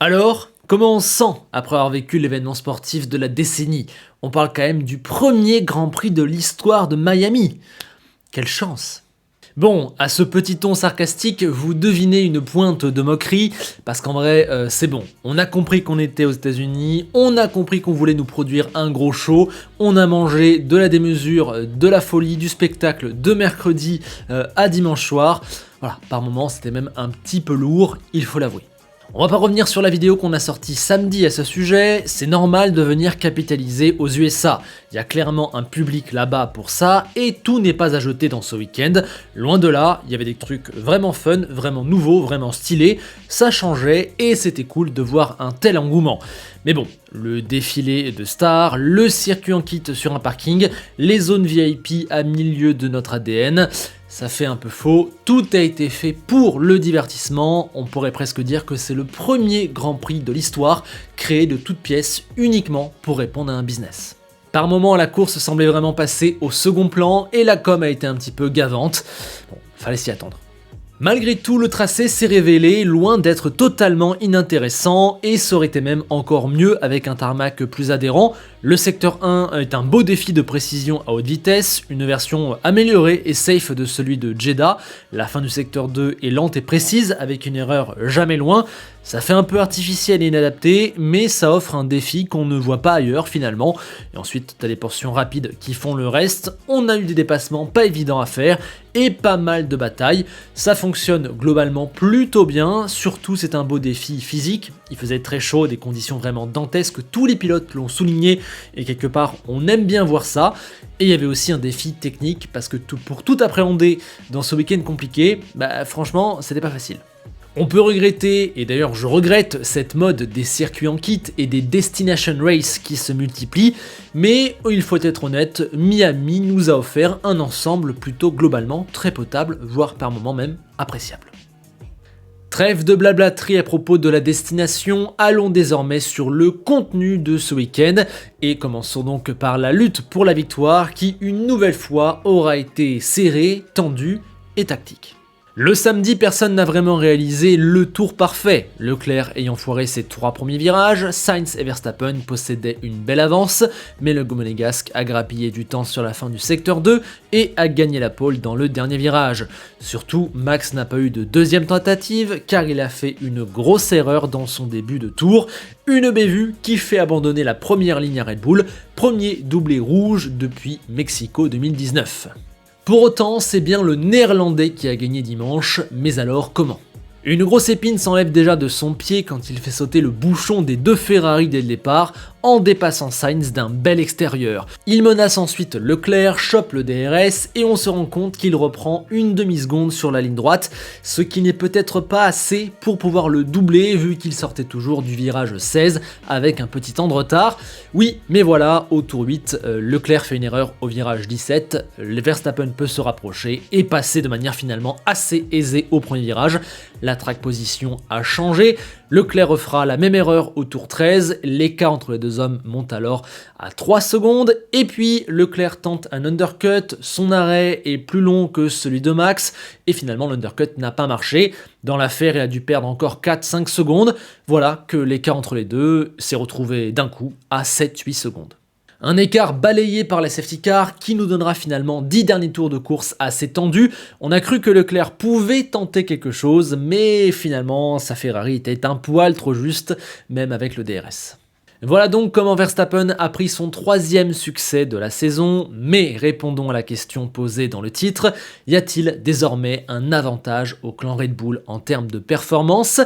Alors, comment on se sent après avoir vécu l'événement sportif de la décennie? On parle quand même du premier Grand Prix de l'histoire de Miami. Quelle chance! Bon, à ce petit ton sarcastique, vous devinez une pointe de moquerie, parce qu'en vrai, c'est bon. On a compris qu'on était aux États-Unis, on a compris qu'on voulait nous produire un gros show, on a mangé de la démesure, de la folie, du spectacle de mercredi à dimanche soir. Voilà, par moments, c'était même un petit peu lourd, il faut l'avouer. On va pas revenir sur la vidéo qu'on a sortie samedi à ce sujet, c'est normal de venir capitaliser aux USA. Il y a clairement un public là-bas pour ça, et tout n'est pas à jeter dans ce week-end. Loin de là, il y avait des trucs vraiment fun, vraiment nouveaux, vraiment stylés, ça changeait, et c'était cool de voir un tel engouement. Mais bon, le défilé de stars, le circuit en kit sur un parking, les zones VIP à milieu de notre ADN, ça fait un peu faux, tout a été fait pour le divertissement, on pourrait presque dire que c'est le premier Grand Prix de l'histoire créé de toutes pièces uniquement pour répondre à un business. Par moments, la course semblait vraiment passer au second plan et la com a été un petit peu gavante, bon, fallait s'y attendre. Malgré tout, le tracé s'est révélé loin d'être totalement inintéressant et ça aurait été même encore mieux avec un tarmac plus adhérent. Le secteur 1 est un beau défi de précision à haute vitesse, une version améliorée et safe de celui de Jeddah. La fin du secteur 2 est lente et précise avec une erreur jamais loin. Ça fait un peu artificiel et inadapté, mais ça offre un défi qu'on ne voit pas ailleurs finalement. Et ensuite, t'as des portions rapides qui font le reste. On a eu des dépassements pas évidents à faire et pas mal de batailles. Ça fonctionne globalement plutôt bien, surtout c'est un beau défi physique. Il faisait très chaud, des conditions vraiment dantesques, tous les pilotes l'ont souligné et quelque part on aime bien voir ça. Et il y avait aussi un défi technique parce que pour tout appréhender dans ce week-end compliqué, franchement c'était pas facile. On peut regretter, et d'ailleurs je regrette, cette mode des circuits en kit et des destination race qui se multiplient, mais il faut être honnête, Miami nous a offert un ensemble plutôt globalement très potable, voire par moments même appréciable. Trêve de blablaterie à propos de la destination, allons désormais sur le contenu de ce week-end, et commençons donc par la lutte pour la victoire qui une nouvelle fois aura été serrée, tendue et tactique. Le samedi, personne n'a vraiment réalisé le tour parfait. Leclerc ayant foiré ses 3 premiers virages, Sainz et Verstappen possédaient une belle avance, mais le monégasque a grappillé du temps sur la fin du secteur 2 et a gagné la pole dans le dernier virage. Surtout, Max n'a pas eu de deuxième tentative car il a fait une grosse erreur dans son début de tour, une bévue qui fait abandonner la première ligne à Red Bull, premier doublé rouge depuis Mexico 2019. Pour autant, c'est bien le néerlandais qui a gagné dimanche, mais alors comment ? Une grosse épine s'enlève déjà de son pied quand il fait sauter le bouchon des 2 Ferrari dès le départ, en dépassant Sainz d'un bel extérieur. Il menace ensuite Leclerc, chope le DRS et on se rend compte qu'il reprend une demi-seconde sur la ligne droite, ce qui n'est peut-être pas assez pour pouvoir le doubler vu qu'il sortait toujours du virage 16 avec un petit temps de retard. Oui, mais voilà, au tour 8, Leclerc fait une erreur au virage 17, Verstappen peut se rapprocher et passer de manière finalement assez aisée au premier virage. La track position a changé, Leclerc refera la même erreur au tour 13, l'écart entre les deux hommes monte alors à 3 secondes, et puis Leclerc tente un undercut, son arrêt est plus long que celui de Max, et finalement l'undercut n'a pas marché. Dans l'affaire, il a dû perdre encore 4-5 secondes, voilà que l'écart entre les deux s'est retrouvé d'un coup à 7-8 secondes. Un écart balayé par la safety car qui nous donnera finalement 10 derniers tours de course assez tendus. On a cru que Leclerc pouvait tenter quelque chose, mais finalement sa Ferrari était un poil trop juste, même avec le DRS. Voilà donc comment Verstappen a pris son 3e succès de la saison, mais répondons à la question posée dans le titre, y a-t-il désormais un avantage au clan Red Bull en termes de performance ?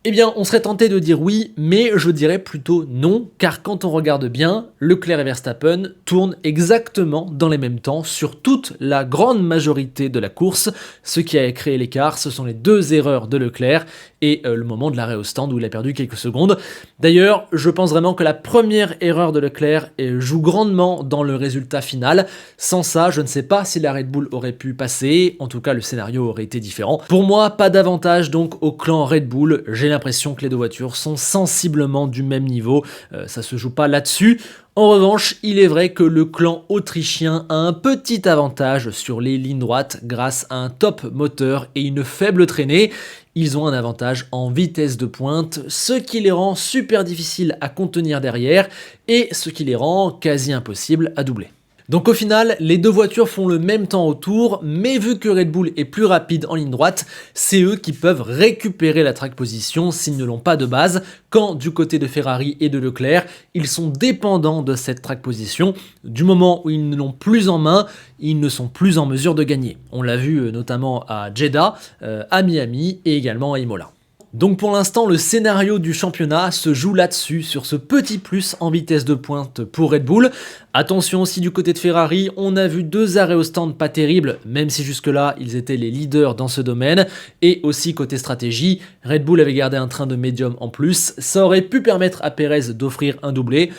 Eh bien, on serait tenté de dire oui, mais je dirais plutôt non, car quand on regarde bien, Leclerc et Verstappen tournent exactement dans les mêmes temps sur toute la grande majorité de la course. Ce qui a créé l'écart, ce sont les 2 erreurs de Leclerc et le moment de l'arrêt au stand où il a perdu quelques secondes. D'ailleurs, je pense vraiment que la première erreur de Leclerc joue grandement dans le résultat final. Sans ça, je ne sais pas si la Red Bull aurait pu passer, en tout cas le scénario aurait été différent. Pour moi, pas d'avantage donc au clan Red Bull, j'ai l'impression que les 2 voitures sont sensiblement du même niveau, ça se joue pas là-dessus. En revanche, il est vrai que le clan autrichien a un petit avantage sur les lignes droites grâce à un top moteur et une faible traînée. ils ont un avantage en vitesse de pointe, ce qui les rend super difficiles à contenir derrière et ce qui les rend quasi impossibles à doubler. Donc au final, les deux voitures font le même temps au tour, mais vu que Red Bull est plus rapide en ligne droite, c'est eux qui peuvent récupérer la track position s'ils ne l'ont pas de base, quand du côté de Ferrari et de Leclerc, ils sont dépendants de cette track position. Du moment où ils ne l'ont plus en main, ils ne sont plus en mesure de gagner. On l'a vu notamment à Jeddah, à Miami et également à Imola. Donc pour l'instant, le scénario du championnat se joue là-dessus, sur ce petit plus en vitesse de pointe pour Red Bull. Attention aussi du côté de Ferrari, on a vu 2 arrêts au stand pas terribles, même si jusque-là, ils étaient les leaders dans ce domaine. Et aussi côté stratégie, Red Bull avait gardé un train de médium en plus, ça aurait pu permettre à Pérez d'offrir un doublé.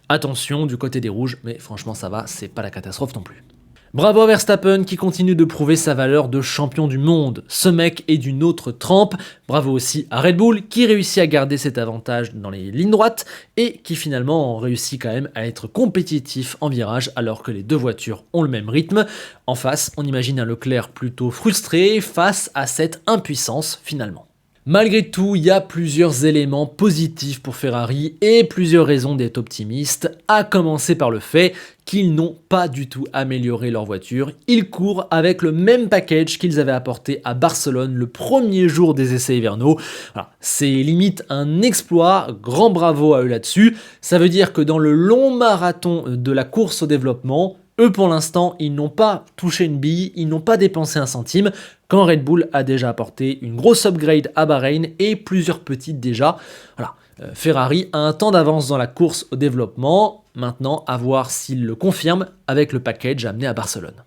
Attention du côté des rouges, mais franchement ça va, c'est pas la catastrophe non plus. Bravo à Verstappen qui continue de prouver sa valeur de champion du monde. Ce mec est d'une autre trempe. Bravo aussi à Red Bull qui réussit à garder cet avantage dans les lignes droites et qui finalement réussit quand même à être compétitif en virage alors que les deux voitures ont le même rythme. En face, on imagine un Leclerc plutôt frustré face à cette impuissance finalement. Malgré tout, il y a plusieurs éléments positifs pour Ferrari et plusieurs raisons d'être optimiste, à commencer par le fait qu'ils n'ont pas du tout amélioré leur voiture. Ils courent avec le même package qu'ils avaient apporté à Barcelone le premier jour des essais hivernaux. Voilà, c'est limite un exploit, grand bravo à eux là-dessus. Ça veut dire que dans le long marathon de la course au développement, eux, pour l'instant, ils n'ont pas touché une bille, ils n'ont pas dépensé un centime, quand Red Bull a déjà apporté une grosse upgrade à Bahreïn et plusieurs petites déjà. Voilà. Ferrari a un temps d'avance dans la course au développement, maintenant à voir s'ils le confirment avec le package amené à Barcelone.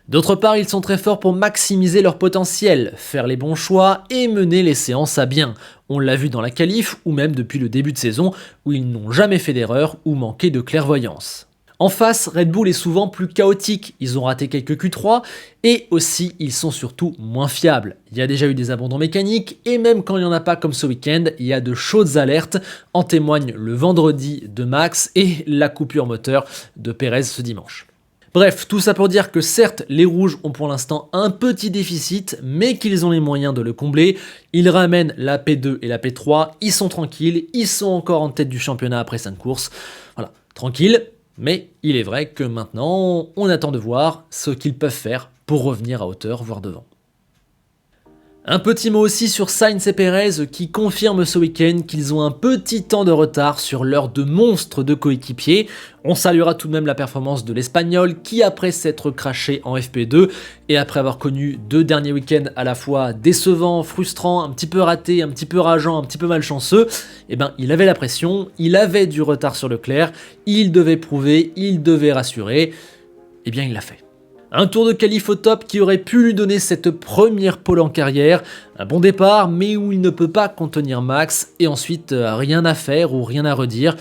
D'autre part, ils sont très forts pour maximiser leur potentiel, faire les bons choix et mener les séances à bien. On l'a vu dans la qualif ou même depuis le début de saison où ils n'ont jamais fait d'erreur ou manqué de clairvoyance. En face, Red Bull est souvent plus chaotique, ils ont raté quelques Q3 et aussi ils sont surtout moins fiables. Il y a déjà eu des abandons mécaniques et même quand il n'y en a pas comme ce week-end, il y a de chaudes alertes, en témoigne le vendredi de Max et la coupure moteur de Pérez ce dimanche. Bref, tout ça pour dire que certes, les rouges ont pour l'instant un petit déficit, mais qu'ils ont les moyens de le combler. Ils ramènent la P2 et la P3, ils sont tranquilles, ils sont encore en tête du championnat après 5 courses. Voilà, tranquille. Mais il est vrai que maintenant, on attend de voir ce qu'ils peuvent faire pour revenir à hauteur, voire devant. Un petit mot aussi sur Sainz et Pérez qui confirment ce week-end qu'ils ont un petit temps de retard sur leurs deux monstres de coéquipiers. On saluera tout de même la performance de l'Espagnol qui, après s'être craché en FP2 et après avoir connu 2 derniers week-ends à la fois décevants, frustrants, un petit peu ratés, un petit peu rageants, un petit peu malchanceux, il avait la pression, il avait du retard sur Leclerc, il devait prouver, il devait rassurer, il l'a fait. Un tour de qualif au top qui aurait pu lui donner cette première pole en carrière, un bon départ mais où il ne peut pas contenir Max et ensuite rien à faire ou rien à redire,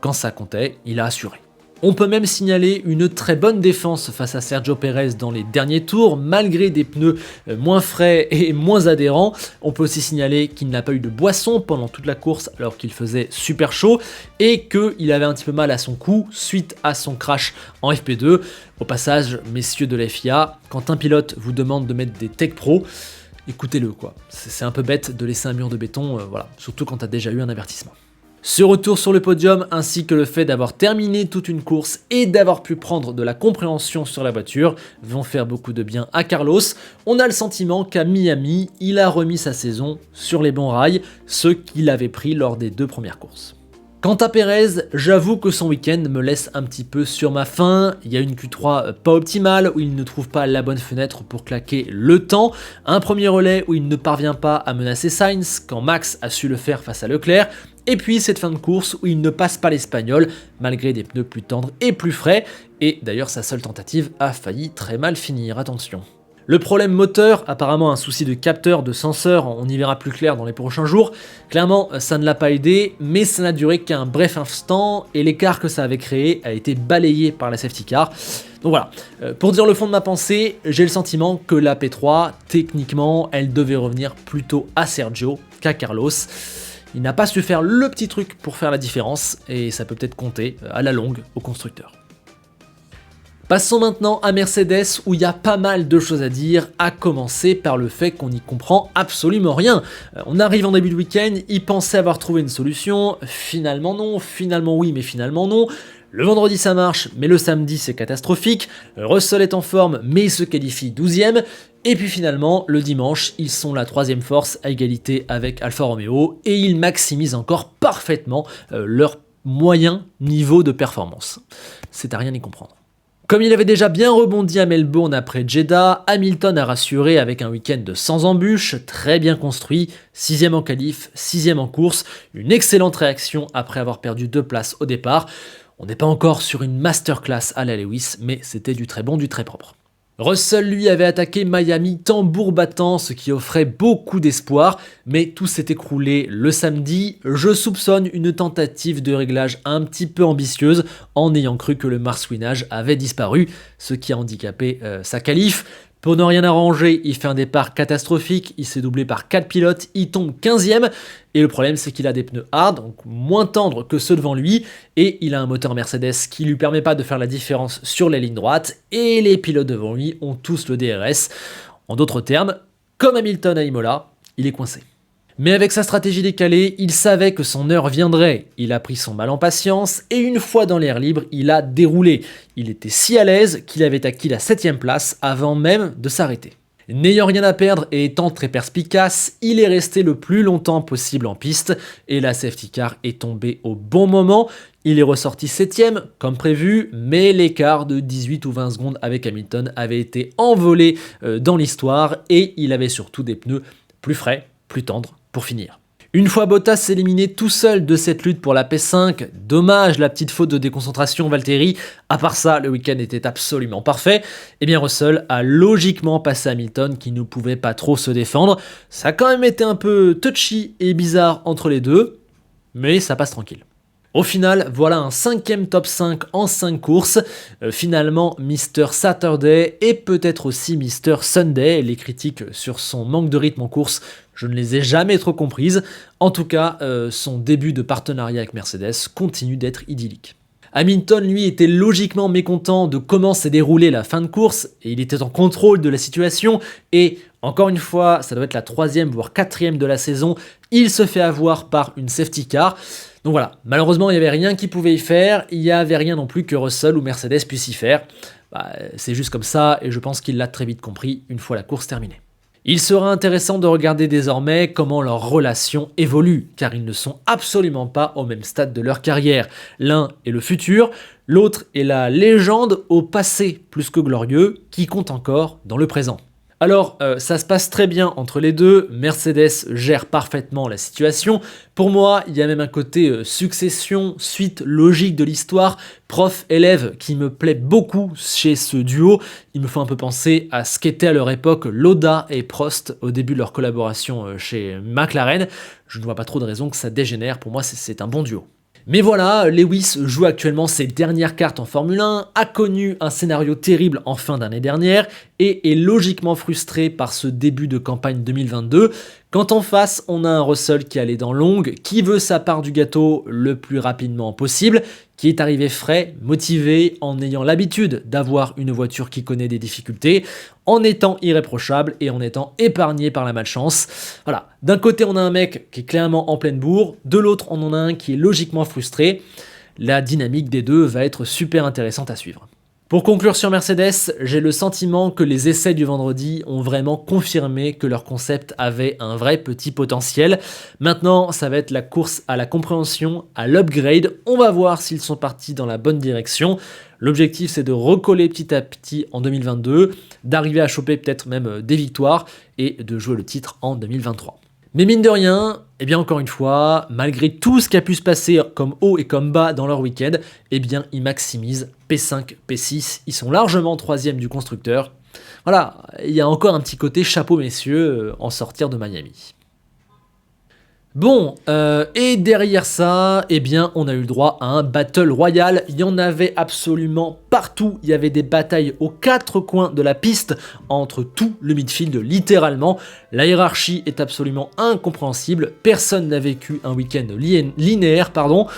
quand ça comptait, il a assuré. On peut même signaler une très bonne défense face à Sergio Pérez dans les derniers tours, malgré des pneus moins frais et moins adhérents. On peut aussi signaler qu'il n'a pas eu de boisson pendant toute la course alors qu'il faisait super chaud et qu'il avait un petit peu mal à son cou suite à son crash en FP2. Au passage, messieurs de la FIA, quand un pilote vous demande de mettre des Tech Pro, écoutez-le quoi. C'est un peu bête de laisser un mur de béton, surtout quand tu as déjà eu un avertissement. Ce retour sur le podium ainsi que le fait d'avoir terminé toute une course et d'avoir pu prendre de la compréhension sur la voiture vont faire beaucoup de bien à Carlos. On a le sentiment qu'à Miami, il a remis sa saison sur les bons rails, ceux qu'il avait pris lors des 2 premières courses. Quant à Pérez, j'avoue que son week-end me laisse un petit peu sur ma faim. Il y a une Q3 pas optimale où il ne trouve pas la bonne fenêtre pour claquer le temps. Un premier relais où il ne parvient pas à menacer Sainz quand Max a su le faire face à Leclerc. Et puis cette fin de course où il ne passe pas l'Espagnol malgré des pneus plus tendres et plus frais. Et d'ailleurs sa seule tentative a failli très mal finir, attention. Le problème moteur, apparemment un souci de capteur, de senseur, on y verra plus clair dans les prochains jours. Clairement, ça ne l'a pas aidé, mais ça n'a duré qu'un bref instant et l'écart que ça avait créé a été balayé par la safety car. Donc voilà, pour dire le fond de ma pensée, j'ai le sentiment que la P3, techniquement, elle devait revenir plutôt à Sergio qu'à Carlos. Il n'a pas su faire le petit truc pour faire la différence et ça peut peut-être compter à la longue au constructeur. Passons maintenant à Mercedes où il y a pas mal de choses à dire, à commencer par le fait qu'on n'y comprend absolument rien. On arrive en début de week-end, ils pensaient avoir trouvé une solution, finalement non, finalement oui, mais finalement non. Le vendredi ça marche, mais le samedi c'est catastrophique. Russell est en forme, mais il se qualifie 12e. Et puis finalement, le dimanche, ils sont la 3e force à égalité avec Alfa Romeo et ils maximisent encore parfaitement leur moyen niveau de performance. C'est à rien y comprendre. Comme il avait déjà bien rebondi à Melbourne après Jeddah, Hamilton a rassuré avec un week-end sans embûches, très bien construit, 6e en qualif, 6e en course, une excellente réaction après avoir perdu 2 places au départ. On n'est pas encore sur une masterclass à la Lewis, mais c'était du très bon, du très propre. Russell, lui, avait attaqué Miami tambour battant, ce qui offrait beaucoup d'espoir, mais tout s'est écroulé le samedi. Je soupçonne une tentative de réglage un petit peu ambitieuse, en ayant cru que le marsouinage avait disparu, ce qui a handicapé sa qualif. Pour ne rien arranger, il fait un départ catastrophique, il s'est doublé par 4 pilotes, il tombe 15e, et le problème c'est qu'il a des pneus hard, donc moins tendres que ceux devant lui, et il a un moteur Mercedes qui lui permet pas de faire la différence sur les lignes droites, et les pilotes devant lui ont tous le DRS. En d'autres termes, comme Hamilton à Imola, il est coincé. Mais avec sa stratégie décalée, il savait que son heure viendrait. Il a pris son mal en patience et une fois dans l'air libre, il a déroulé. Il était si à l'aise qu'il avait acquis la 7e place avant même de s'arrêter. N'ayant rien à perdre et étant très perspicace, il est resté le plus longtemps possible en piste et la safety car est tombée au bon moment. Il est ressorti 7e comme prévu, mais l'écart de 18 ou 20 secondes avec Hamilton avait été envolé dans l'histoire et il avait surtout des pneus plus frais, plus tendres pour finir. Une fois Bottas éliminé tout seul de cette lutte pour la P5, dommage la petite faute de déconcentration Valtteri, à part ça le week-end était absolument parfait, et bien Russell a logiquement passé Hamilton qui ne pouvait pas trop se défendre. Ça a quand même été un peu touchy et bizarre entre les deux, mais ça passe tranquille. Au final, voilà un 5e top 5 en 5 courses. Finalement, Mr. Saturday et peut-être aussi Mr. Sunday. Les critiques sur son manque de rythme en course, je ne les ai jamais trop comprises. En tout cas, son début de partenariat avec Mercedes continue d'être idyllique. Hamilton, lui, était logiquement mécontent de comment s'est déroulée la fin de course et il était en contrôle de la situation et encore une fois, ça doit être la 3e voire 4e de la saison, il se fait avoir par une safety car. Donc voilà, malheureusement il n'y avait rien qu'il pouvait y faire, il n'y avait rien non plus que Russell ou Mercedes puissent y faire. C'est juste comme ça et je pense qu'il l'a très vite compris une fois la course terminée. Il sera intéressant de regarder désormais comment leur relation évolue, car ils ne sont absolument pas au même stade de leur carrière. L'un est le futur, l'autre est la légende au passé plus que glorieux, qui compte encore dans le présent. Alors, ça se passe très bien entre les deux, Mercedes gère parfaitement la situation. Pour moi, il y a même un côté succession, suite logique de l'histoire, prof-élève qui me plaît beaucoup chez ce duo. Il me fait un peu penser à ce qu'était à leur époque Lauda et Prost au début de leur collaboration chez McLaren. Je ne vois pas trop de raison que ça dégénère, pour moi c'est un bon duo. Mais voilà, Lewis joue actuellement ses dernières cartes en Formule 1, a connu un scénario terrible en fin d'année dernière et est logiquement frustré par ce début de campagne 2022. Quand en face, on a un Russell qui a les dents longues, qui veut sa part du gâteau le plus rapidement possible, qui est arrivé frais, motivé, en ayant l'habitude d'avoir une voiture qui connaît des difficultés, en étant irréprochable et en étant épargné par la malchance. Voilà, d'un côté on a un mec qui est clairement en pleine bourre, de l'autre on en a un qui est logiquement frustré. La dynamique des deux va être super intéressante à suivre. Pour conclure sur Mercedes, j'ai le sentiment que les essais du vendredi ont vraiment confirmé que leur concept avait un vrai petit potentiel. Maintenant, ça va être la course à la compréhension, à l'upgrade. On va voir s'ils sont partis dans la bonne direction. L'objectif, c'est de recoller petit à petit en 2022, d'arriver à choper peut-être même des victoires et de jouer le titre en 2023. Mais mine de rien, eh bien encore une fois, malgré tout ce qui a pu se passer comme haut et comme bas dans leur week-end, eh bien ils maximisent P5, P6, ils sont largement 3e du constructeur. Voilà, il y a encore un petit côté chapeau messieurs en sortir de Miami. Bon, et derrière ça, eh bien, on a eu le droit à un Battle Royale. Il y en avait absolument partout. Il y avait des batailles aux 4 coins de la piste entre tout le midfield, littéralement. La hiérarchie est absolument incompréhensible. Personne n'a vécu un week-end linéaire, pardon.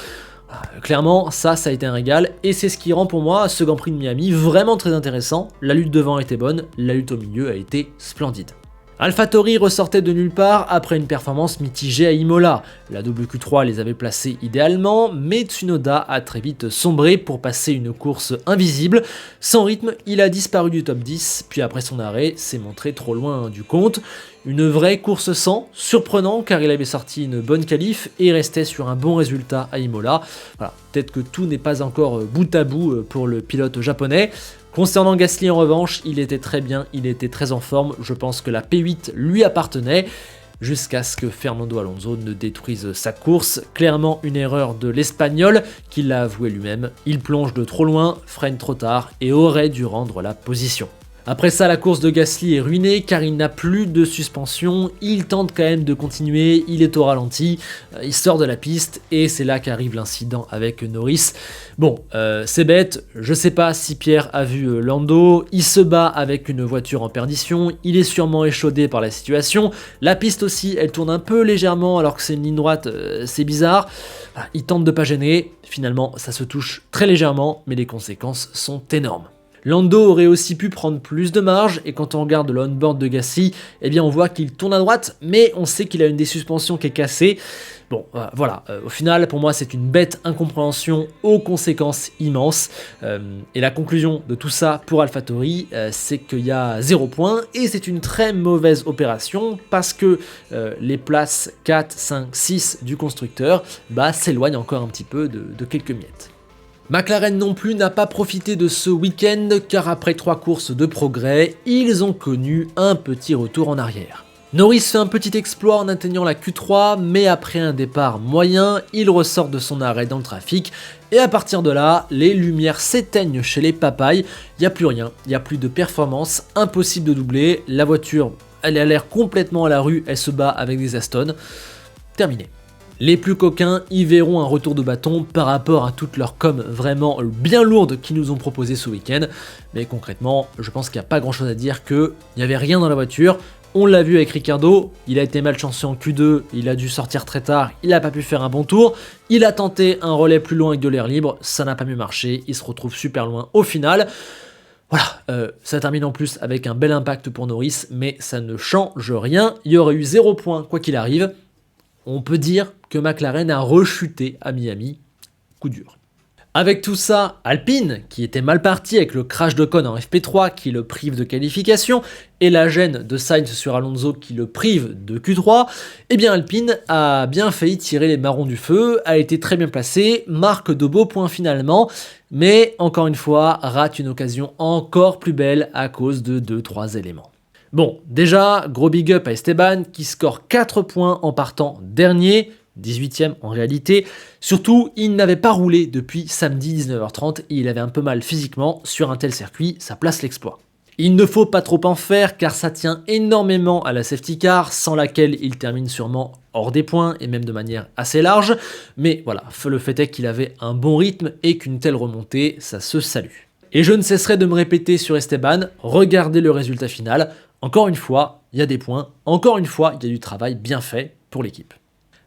Clairement, ça a été un régal, et c'est ce qui rend pour moi ce Grand Prix de Miami vraiment très intéressant. La lutte devant était bonne, la lutte au milieu a été splendide. AlphaTauri ressortait de nulle part après une performance mitigée à Imola. La WQ3 les avait placés idéalement, mais Tsunoda a très vite sombré pour passer une course invisible. Sans rythme, il a disparu du top 10, puis après son arrêt, s'est montré trop loin du compte. Une vraie course sans, surprenant car il avait sorti une bonne qualif et restait sur un bon résultat à Imola. Voilà, peut-être que tout n'est pas encore bout à bout pour le pilote japonais. Concernant Gasly en revanche, il était très bien, il était très en forme, je pense que la P8 lui appartenait, jusqu'à ce que Fernando Alonso ne détruise sa course. Clairement une erreur de l'Espagnol, qui l'a avoué lui-même, il plonge de trop loin, freine trop tard et aurait dû rendre la position. Après ça, la course de Gasly est ruinée car il n'a plus de suspension, il tente quand même de continuer, il est au ralenti, il sort de la piste et c'est là qu'arrive l'incident avec Norris. Bon, c'est bête, je sais pas si Pierre a vu Lando, il se bat avec une voiture en perdition, il est sûrement échaudé par la situation, la piste aussi, elle tourne un peu légèrement alors que c'est une ligne droite, c'est bizarre. Voilà, il tente de pas gêner, finalement ça se touche très légèrement, mais les conséquences sont énormes. Lando aurait aussi pu prendre plus de marge, et quand on regarde le on-board de Gasly, eh bien on voit qu'il tourne à droite, mais on sait qu'il a une des suspensions qui est cassée. Bon, voilà, au final, pour moi, c'est une bête incompréhension aux conséquences immenses. Et la conclusion de tout ça pour AlphaTauri, c'est qu'il y a 0 point, et c'est une très mauvaise opération, parce que les places 4, 5, 6 du constructeur s'éloignent encore un petit peu de quelques miettes. McLaren non plus n'a pas profité de ce week-end car après 3 courses de progrès, ils ont connu un petit retour en arrière. Norris fait un petit exploit en atteignant la Q3, mais après un départ moyen, il ressort de son arrêt dans le trafic, et à partir de là, les lumières s'éteignent chez les papayes, il n'y a plus rien, il n'y a plus de performance, impossible de doubler, la voiture, elle a l'air complètement à la rue, elle se bat avec des Aston, terminé. Les plus coquins y verront un retour de bâton par rapport à toute leur com vraiment bien lourde qu'ils nous ont proposé ce week-end. Mais concrètement, je pense qu'il n'y a pas grand chose à dire qu'il n'y avait rien dans la voiture. On l'a vu avec Ricciardo, il a été malchanceux en Q2, il a dû sortir très tard, il n'a pas pu faire un bon tour. Il a tenté un relais plus loin avec de l'air libre, ça n'a pas mieux marché, il se retrouve super loin au final. Voilà, ça termine en plus avec un bel impact pour Norris, mais ça ne change rien. Il y aurait eu 0 point quoi qu'il arrive. On peut dire que McLaren a rechuté à Miami, coup dur. Avec tout ça, Alpine, qui était mal parti avec le crash d'Ocon en FP3 qui le prive de qualification, et la gêne de Sainz sur Alonso qui le prive de Q3, eh bien Alpine a bien failli tirer les marrons du feu, a été très bien placé, marque de beaux points finalement, mais encore une fois, rate une occasion encore plus belle à cause de 2-3 éléments. Bon, déjà, gros big up à Esteban qui score 4 points en partant dernier, 18ème en réalité. Surtout, il n'avait pas roulé depuis samedi 19h30 et il avait un peu mal physiquement. Sur un tel circuit, ça place l'exploit. Il ne faut pas trop en faire car ça tient énormément à la safety car, sans laquelle il termine sûrement hors des points et même de manière assez large. Mais voilà, le fait est qu'il avait un bon rythme et qu'une telle remontée, ça se salue. Et je ne cesserai de me répéter sur Esteban, regardez le résultat final. Encore une fois, il y a des points. Encore une fois, il y a du travail bien fait pour l'équipe.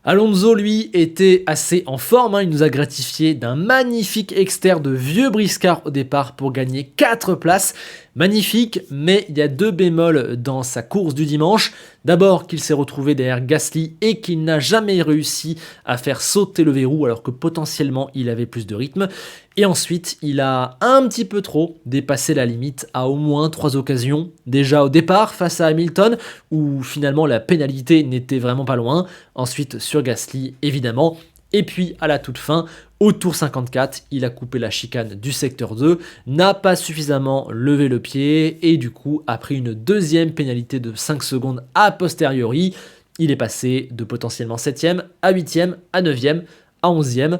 Alonso, lui, était assez en forme, il nous a gratifié d'un magnifique externe de vieux briscard au départ pour gagner 4 places. Magnifique, mais il y a 2 bémols dans sa course du dimanche. D'abord qu'il s'est retrouvé derrière Gasly et qu'il n'a jamais réussi à faire sauter le verrou alors que potentiellement il avait plus de rythme. Et ensuite, il a un petit peu trop dépassé la limite à au moins 3 occasions. Déjà au départ face à Hamilton, où finalement la pénalité n'était vraiment pas loin. Ensuite sur Gasly, évidemment. Et puis à la toute fin, au tour 54, il a coupé la chicane du secteur 2, n'a pas suffisamment levé le pied et du coup a pris une deuxième pénalité de 5 secondes a posteriori. Il est passé de potentiellement 7ème à 8ème à 9ème à 11ème.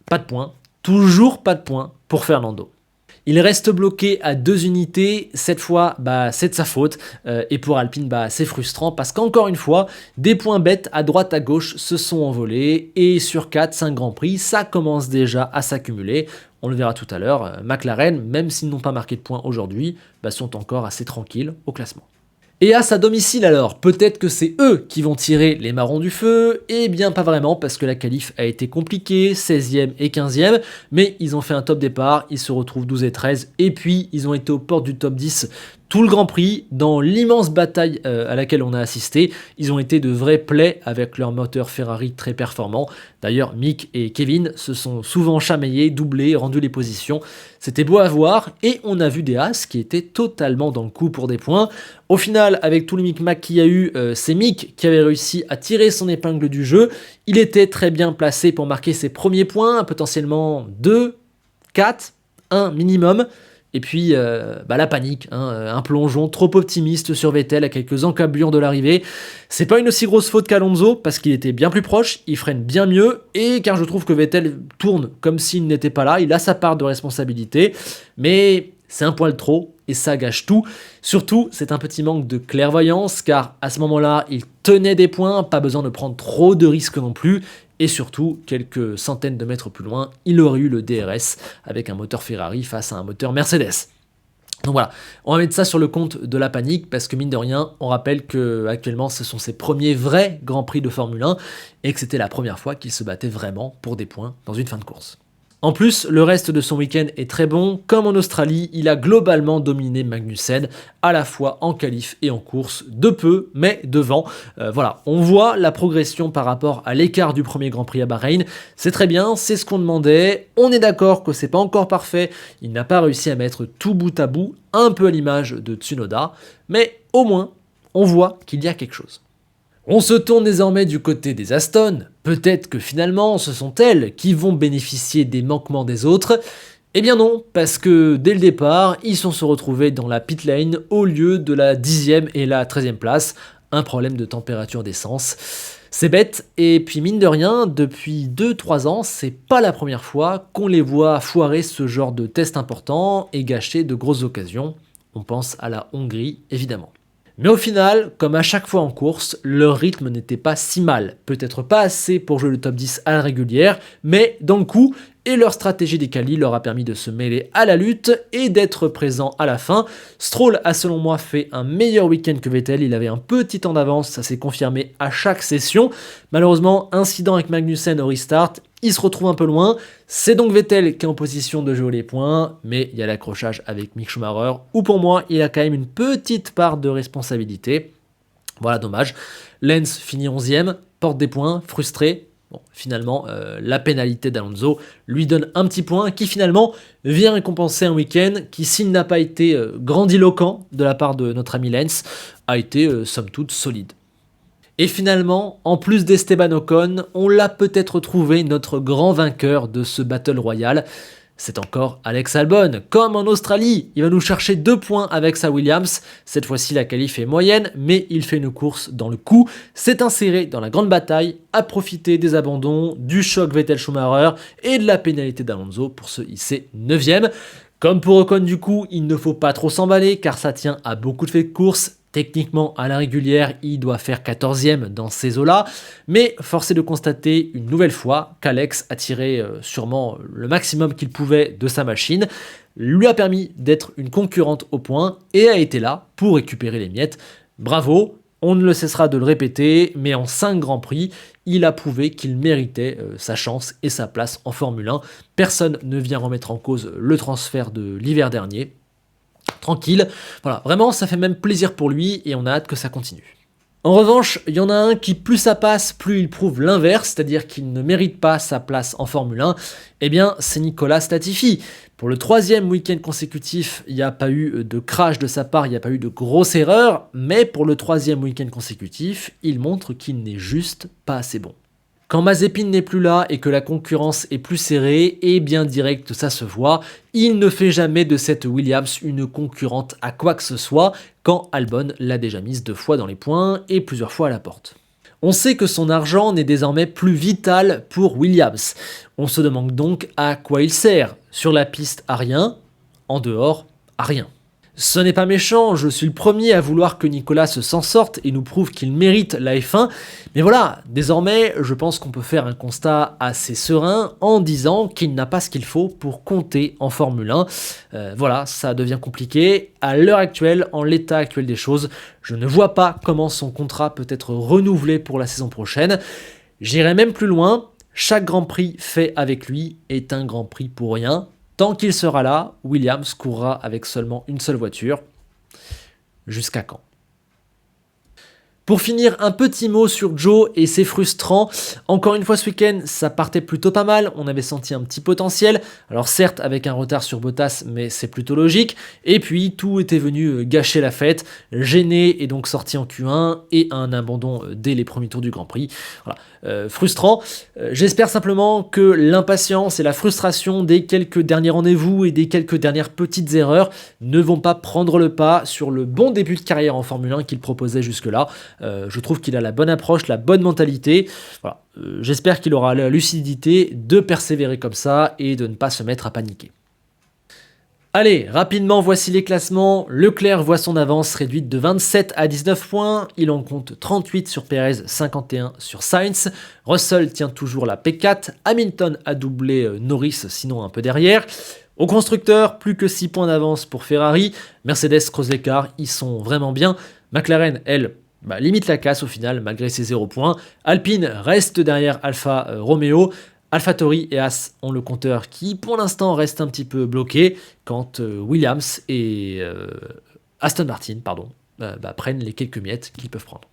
Pas de points. Toujours pas de points pour Fernando. Il reste bloqué à 2 unités, cette fois c'est de sa faute, et pour Alpine c'est frustrant parce qu'encore une fois, des points bêtes à droite à gauche se sont envolés, et sur 4-5 Grands Prix, ça commence déjà à s'accumuler. On le verra tout à l'heure, McLaren, même s'ils n'ont pas marqué de points aujourd'hui, sont encore assez tranquilles au classement. Et à domicile alors, peut-être que c'est eux qui vont tirer les marrons du feu, eh bien pas vraiment parce que la qualif a été compliquée, 16e et 15e, mais ils ont fait un top départ, ils se retrouvent 12 et 13, et puis ils ont été aux portes du top 10 tout le Grand Prix, dans l'immense bataille à laquelle on a assisté. Ils ont été de vrais plays avec leur moteur Ferrari très performant. D'ailleurs, Mick et Kevin se sont souvent chamaillés, doublés, rendu les positions. C'était beau à voir et on a vu des As qui étaient totalement dans le coup pour des points. Au final, avec tout le micmac qu'il y a eu, c'est Mick qui avait réussi à tirer son épingle du jeu. Il était très bien placé pour marquer ses premiers points, potentiellement 2, 4, 1 minimum. Et puis, la panique, un plongeon trop optimiste sur Vettel à quelques encablures de l'arrivée. C'est pas une aussi grosse faute qu'Alonso, parce qu'il était bien plus proche, il freine bien mieux, et car je trouve que Vettel tourne comme s'il n'était pas là, il a sa part de responsabilité, mais c'est un poil trop, et ça gâche tout. Surtout, c'est un petit manque de clairvoyance, car à ce moment-là, il tenait des points, pas besoin de prendre trop de risques non plus, et surtout, quelques centaines de mètres plus loin, il aurait eu le DRS avec un moteur Ferrari face à un moteur Mercedes. Donc voilà, on va mettre ça sur le compte de la panique parce que mine de rien, on rappelle que actuellement ce sont ses premiers vrais Grands Prix de Formule 1 et que c'était la première fois qu'il se battait vraiment pour des points dans une fin de course. En plus, le reste de son week-end est très bon. Comme en Australie, il a globalement dominé Magnussen, à la fois en qualif et en course, de peu, mais devant. Voilà, on voit la progression par rapport à l'écart du premier Grand Prix à Bahreïn. C'est très bien, c'est ce qu'on demandait. On est d'accord que c'est pas encore parfait. Il n'a pas réussi à mettre tout bout à bout, un peu à l'image de Tsunoda, mais au moins, on voit qu'il y a quelque chose. On se tourne désormais du côté des Aston, peut-être que finalement ce sont elles qui vont bénéficier des manquements des autres. Eh bien non, parce que dès le départ, ils sont se retrouvés dans la pit lane au lieu de la 10e et la 13e place, un problème de température d'essence. C'est bête, et puis mine de rien, depuis 2-3 ans, c'est pas la première fois qu'on les voit foirer ce genre de test important et gâcher de grosses occasions. On pense à la Hongrie, évidemment. Mais au final, comme à chaque fois en course, leur rythme n'était pas si mal. Peut-être pas assez pour jouer le top 10 à la régulière, mais dans le coup, et leur stratégie des qualis leur a permis de se mêler à la lutte et d'être présent à la fin. Stroll a selon moi fait un meilleur week-end que Vettel, il avait un petit temps d'avance, ça s'est confirmé à chaque session. Malheureusement, incident avec Magnussen au restart, il se retrouve un peu loin. C'est donc Vettel qui est en position de jouer les points, mais il y a l'accrochage avec Mick Schumacher, où pour moi, il a quand même une petite part de responsabilité. Voilà, dommage. Lens finit 11e, porte des points, frustré. Bon, finalement, la pénalité d'Alonso lui donne un petit point qui finalement vient récompenser un week-end qui, s'il n'a pas été grandiloquent de la part de notre ami Lens, a été somme toute solide. Et finalement, en plus d'Esteban Ocon, on l'a peut-être trouvé notre grand vainqueur de ce Battle Royale. C'est encore Alex Albon. Comme en Australie, il va nous chercher 2 points avec sa Williams. Cette fois-ci, la qualif est moyenne, mais il fait une course dans le coup. S'est inséré dans la grande bataille, a profité des abandons, du choc Vettel-Schumacher et de la pénalité d'Alonso pour se hisser 9e. Comme pour Ocon du coup, il ne faut pas trop s'emballer car ça tient à beaucoup de faits de course. Techniquement, à la régulière, il doit faire 14e dans ces eaux-là, mais force est de constater une nouvelle fois qu'Alex a tiré sûrement le maximum qu'il pouvait de sa machine, lui a permis d'être une concurrente au point et a été là pour récupérer les miettes. Bravo, on ne le cessera de le répéter, mais en 5 Grands Prix, il a prouvé qu'il méritait sa chance et sa place en Formule 1. Personne ne vient remettre en cause le transfert de l'hiver dernier. Tranquille, voilà, vraiment ça fait même plaisir pour lui et on a hâte que ça continue. En revanche, il y en a un qui plus ça passe, plus il prouve l'inverse, c'est-à-dire qu'il ne mérite pas sa place en Formule 1, eh bien c'est Nicolas Latifi. Pour le 3e week-end consécutif, il n'y a pas eu de crash de sa part, il n'y a pas eu de grosse erreur, mais pour le 3e week-end consécutif, il montre qu'il n'est juste pas assez bon. Quand Mazepin n'est plus là et que la concurrence est plus serrée et bien directe, ça se voit, il ne fait jamais de cette Williams une concurrente à quoi que ce soit, quand Albon l'a déjà mise 2 fois dans les points et plusieurs fois à la porte. On sait que son argent n'est désormais plus vital pour Williams. On se demande donc à quoi il sert. Sur la piste, à rien. En dehors, à rien. Ce n'est pas méchant, je suis le premier à vouloir que Nicolas s'en sorte et nous prouve qu'il mérite la F1, mais voilà, désormais, je pense qu'on peut faire un constat assez serein en disant qu'il n'a pas ce qu'il faut pour compter en Formule 1. Voilà, ça devient compliqué. À l'heure actuelle, en l'état actuel des choses, je ne vois pas comment son contrat peut être renouvelé pour la saison prochaine. J'irai même plus loin, chaque Grand Prix fait avec lui est un Grand Prix pour rien. Tant qu'il sera là, Williams courra avec seulement une seule voiture. Jusqu'à quand ? Pour finir, un petit mot sur Joe et c'est frustrant. Encore une fois ce week-end, ça partait plutôt pas mal, on avait senti un petit potentiel. Alors certes avec un retard sur Bottas, mais c'est plutôt logique. Et puis tout était venu gâcher la fête. Gêné et donc sorti en Q1 et un abandon dès les premiers tours du Grand Prix. Voilà. Frustrant. J'espère simplement que l'impatience et la frustration des quelques derniers rendez-vous et des quelques dernières petites erreurs ne vont pas prendre le pas sur le bon début de carrière en Formule 1 qu'il proposait jusque-là. Je trouve qu'il a la bonne approche, la bonne mentalité. Voilà. J'espère qu'il aura la lucidité de persévérer comme ça et de ne pas se mettre à paniquer. Allez, rapidement, voici les classements. Leclerc voit son avance réduite de 27 à 19 points. Il en compte 38 sur Perez, 51 sur Sainz. Russell tient toujours la P4. Hamilton a doublé Norris, sinon un peu derrière. Au constructeur, plus que 6 points d'avance pour Ferrari. Mercedes creuse l'écart, ils sont vraiment bien. McLaren, elle, limite la casse au final, malgré ses 0 points. Alpine reste derrière Alfa Romeo. AlphaTauri et As ont le compteur qui, pour l'instant, reste un petit peu bloqué, quand Williams et Aston Martin prennent les quelques miettes qu'ils peuvent prendre.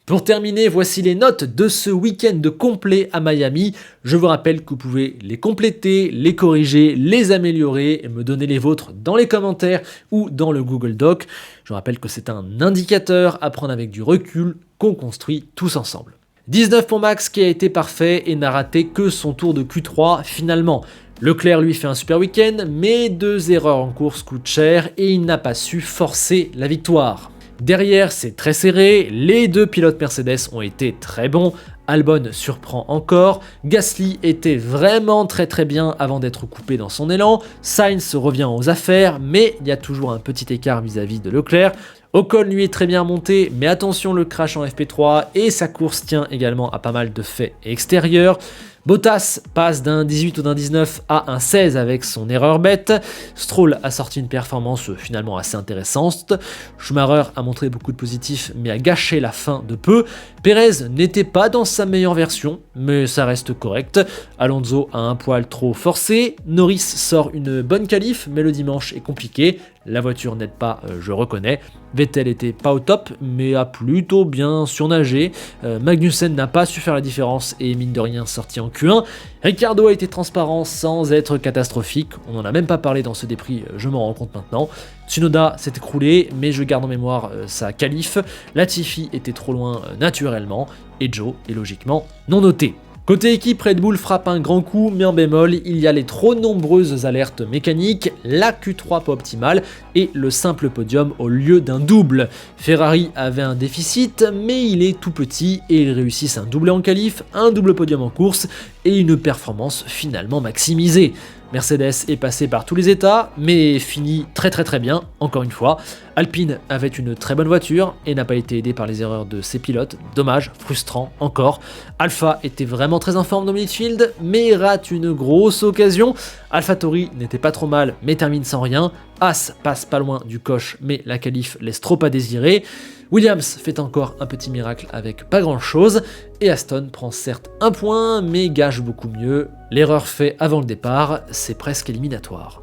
Pour terminer, voici les notes de ce week-end complet à Miami. Je vous rappelle que vous pouvez les compléter, les corriger, les améliorer et me donner les vôtres dans les commentaires ou dans le Google Doc. Je vous rappelle que c'est un indicateur à prendre avec du recul qu'on construit tous ensemble. 19 pour Max qui a été parfait et n'a raté que son tour de Q3 finalement. Leclerc lui fait un super week-end, mais 2 erreurs en course coûtent cher et il n'a pas su forcer la victoire. Derrière, c'est très serré, les 2 pilotes Mercedes ont été très bons, Albon surprend encore, Gasly était vraiment très bien avant d'être coupé dans son élan, Sainz revient aux affaires, mais il y a toujours un petit écart vis-à-vis de Leclerc. Ocon lui est très bien monté, mais attention le crash en FP3 et sa course tient également à pas mal de faits extérieurs. Bottas passe d'un 18 ou d'un 19 à un 16 avec son erreur bête. Stroll a sorti une performance finalement assez intéressante. Schumacher a montré beaucoup de positifs mais a gâché la fin de peu. Perez n'était pas dans sa meilleure version, mais ça reste correct. Alonso a un poil trop forcé. Norris sort une bonne qualif, mais le dimanche est compliqué. La voiture n'aide pas, je reconnais. Vettel était pas au top, mais a plutôt bien surnagé. Magnussen n'a pas su faire la différence et mine de rien sorti en Q1. Ricciardo a été transparent sans être catastrophique. On n'en a même pas parlé dans ce débrief, je m'en rends compte maintenant. Tsunoda s'est écroulé, mais je garde en mémoire sa qualif. Latifi était trop loin naturellement, et Joe est logiquement non noté. Côté équipe, Red Bull frappe un grand coup, mais en bémol, il y a les trop nombreuses alertes mécaniques, la Q3 pas optimale et le simple podium au lieu d'un double. Ferrari avait un déficit, mais il est tout petit et ils réussissent un doublé en qualif, un double podium en course et une performance finalement maximisée. Mercedes est passé par tous les états, mais finit très bien, encore une fois. Alpine avait une très bonne voiture et n'a pas été aidé par les erreurs de ses pilotes. Dommage, frustrant encore. Alpha était vraiment très en forme dans le midfield, mais rate une grosse occasion. AlphaTauri n'était pas trop mal, mais termine sans rien. As passe pas loin du coche, mais la qualif laisse trop à désirer. Williams fait encore un petit miracle avec pas grand chose, et Aston prend certes un point, mais gage beaucoup mieux. L'erreur faite avant le départ, c'est presque éliminatoire.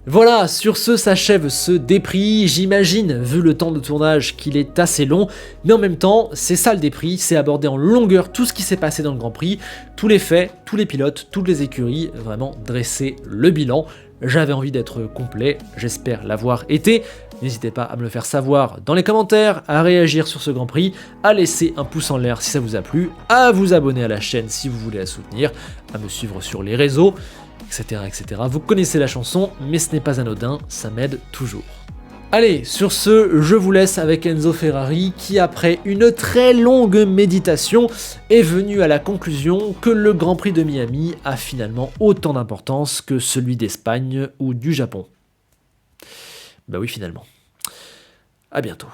Voilà, sur ce s'achève ce débrief. J'imagine, vu le temps de tournage, qu'il est assez long, mais en même temps, c'est ça le débrief, c'est aborder en longueur tout ce qui s'est passé dans le Grand Prix, tous les faits, tous les pilotes, toutes les écuries, vraiment dresser le bilan. J'avais envie d'être complet, j'espère l'avoir été. N'hésitez pas à me le faire savoir dans les commentaires, à réagir sur ce Grand Prix, à laisser un pouce en l'air si ça vous a plu, à vous abonner à la chaîne si vous voulez la soutenir, à me suivre sur les réseaux, etc. Vous connaissez la chanson, mais ce n'est pas anodin, ça m'aide toujours. Allez, sur ce, je vous laisse avec Enzo Ferrari qui, après une très longue méditation, est venu à la conclusion que le Grand Prix de Miami a finalement autant d'importance que celui d'Espagne ou du Japon. Bah oui, finalement. À bientôt.